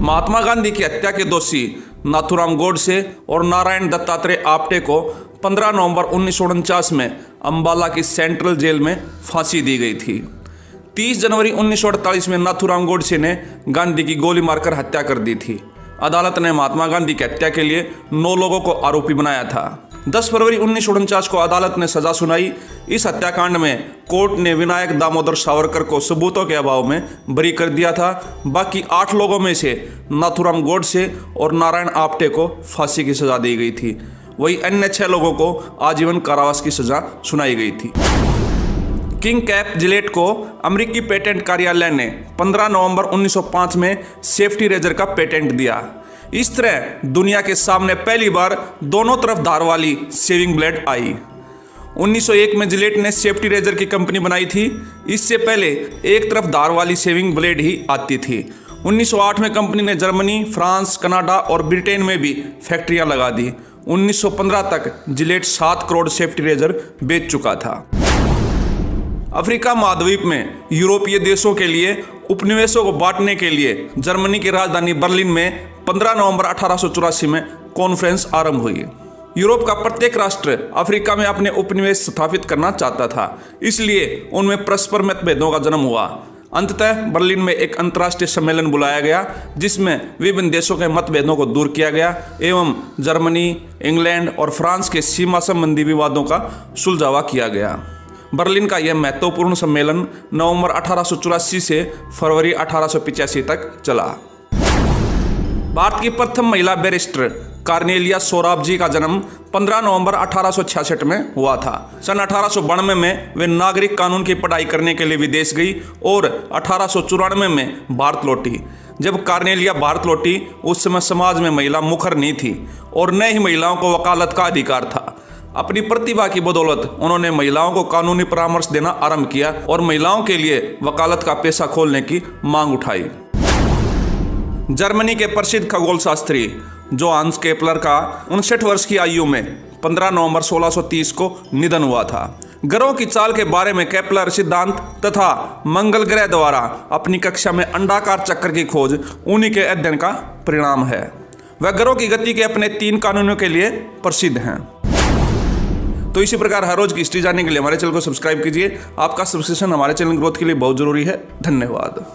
महात्मा गांधी की हत्या के दोषी नाथूराम गोडसे और नारायण दत्तात्रेय आप्टे को 15 नवंबर 1949 में अंबाला की सेंट्रल जेल में फांसी दी गई थी। 30 जनवरी 1948 में नाथूराम गोडसे ने गांधी की गोली मारकर हत्या कर दी थी। अदालत ने महात्मा गांधी की हत्या के लिए 9 लोगों को आरोपी बनाया था। 10 फरवरी 1949 को अदालत ने सजा सुनाई। इस हत्याकांड में कोर्ट ने विनायक दामोदर सावरकर को सबूतों के अभाव में बरी कर दिया था। बाकी 8 लोगों में से नाथूराम गोडसे और नारायण आप्टे को फांसी की सजा दी गई थी। वही अन्य 6 लोगों को आजीवन कारावास की सजा सुनाई गई थी। किंग कैप जिलेट को अमेरिकी पेटेंट कार्यालय ने 15 नवंबर 1905 में सेफ्टी रेजर का पेटेंट दिया। इस तरह दुनिया के सामने पहली बार दोनों तरफ धार वाली शेविंग ब्लेड आई। 1901 में जिलेट ने सेफ्टी रेजर की कंपनी बनाई थी। इससे पहले एक तरफ धार वाली शेविंग ब्लेड ही आती थी। 1908 में कंपनी ने जर्मनी, फ्रांस, कनाडा और ब्रिटेन में भी फैक्ट्रियां लगा दी। 1915 तक जिलेट 7 करोड़ सेफ्टी रेजर बेच चुका था। अफ्रीका महाद्वीप में यूरोपीय देशों के लिए उपनिवेशों को बांटने के लिए जर्मनी की राजधानी बर्लिन में 15 नवंबर 1884 में कॉन्फ्रेंस आरंभ हुई। यूरोप का प्रत्येक राष्ट्र अफ्रीका में अपने उपनिवेश स्थापित करना चाहता था, इसलिए उनमें परस्पर मतभेदों का जन्म हुआ। अंततः बर्लिन में एक अंतर्राष्ट्रीय सम्मेलन बुलाया गया, जिसमें विभिन्न देशों के मतभेदों को दूर किया गया एवं जर्मनी, इंग्लैंड और फ्रांस के सीमा संबंधी विवादों का सुलझावा किया गया। बर्लिन का यह महत्वपूर्ण सम्मेलन नवंबर 1884 से फरवरी 1885 तक चला। भारत की प्रथम महिला बैरिस्टर कार्नेलिया सोराबजी का जन्म 15 नवंबर 1866 में हुआ था। सन 1892 में वे नागरिक कानून की पढ़ाई करने के लिए विदेश गई और 1894 में भारत लौटी। जब कार्नेलिया भारत लौटी, उस समय समाज में महिला मुखर नहीं थी और न ही महिलाओं को वकालत का अधिकार था। अपनी प्रतिभा की बदौलत उन्होंने महिलाओं को कानूनी परामर्श देना आरंभ किया और महिलाओं के लिए वकालत का पेशा खोलने की मांग उठाई। जर्मनी के प्रसिद्ध खगोल शास्त्री जोहान्स केपलर का 59 वर्ष की आयु में 15 नवंबर 1630 को निधन हुआ था। ग्रहों की चाल के बारे में केपलर सिद्धांत तथा मंगल ग्रह द्वारा अपनी कक्षा में अंडाकार चक्र की खोज उन्हीं के अध्ययन का परिणाम है। वह ग्रहों की गति के अपने 3 कानूनों के लिए प्रसिद्ध हैं। तो इसी प्रकार हर रोज की हिस्ट्री जानने के लिए हमारे चैनल को सब्सक्राइब कीजिए। आपका सब्सक्रिप्शन हमारे चैनल ग्रोथ के लिए बहुत जरूरी है। धन्यवाद।